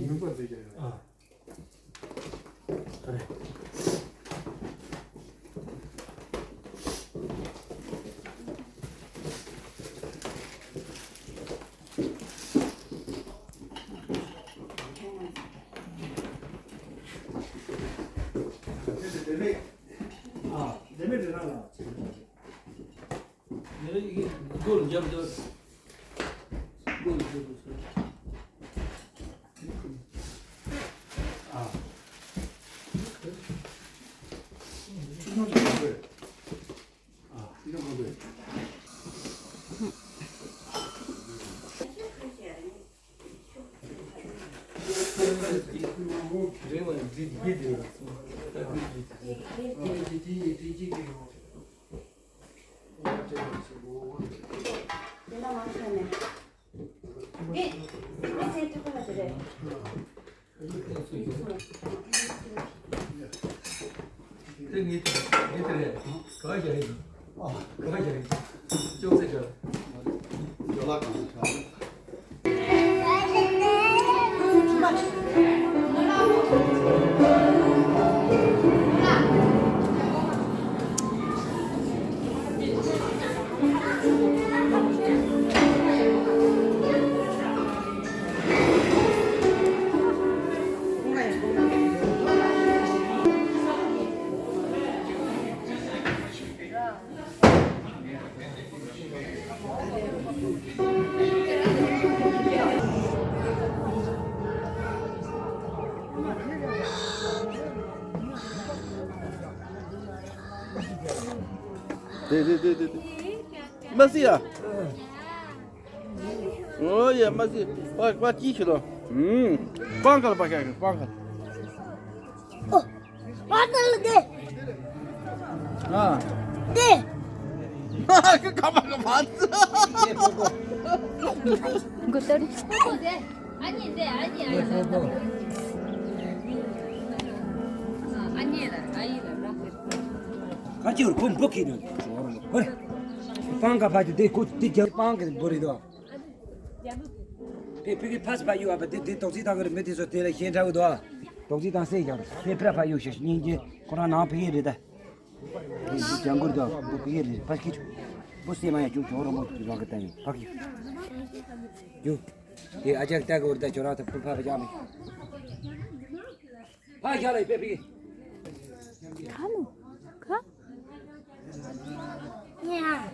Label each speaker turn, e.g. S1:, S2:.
S1: 6번 되게.
S2: 그래. 내매를 하나. 내가 이게 이걸 이제 이걸 아.
S1: 이건 뭔데? 이건 뭔데?
S2: 그러면 이게 들어갔어.
S3: Masih ya? Oh ya masih. Wah, cici loh. Pangkal pakai, pangkal.
S4: Oh, pangkal deh.
S3: Ah.
S4: Deh.
S3: 그 가만 봤어.
S4: 이거 떨이.
S5: 아닌데 아니야. 아니라.
S2: 같이 우리 곰 벗기는. 그래. 빵가 봐도 돼. 곧저 빵가 버리도. 베베 파스 봐요. 아빠 데 도지다 그래 메디서 데라 현장도 와. 도지다 세자. 베프라 봐요. 신인지 코로나 피해다. 이 장거리도 피해리. 파스키. 보스에만 좀 저러 못 들어가겠다니. 바퀴. 요. 이 아직 따고 우리다 저라다 풀파 자미. 아, 야래 베베.
S4: 가노. 가? 야.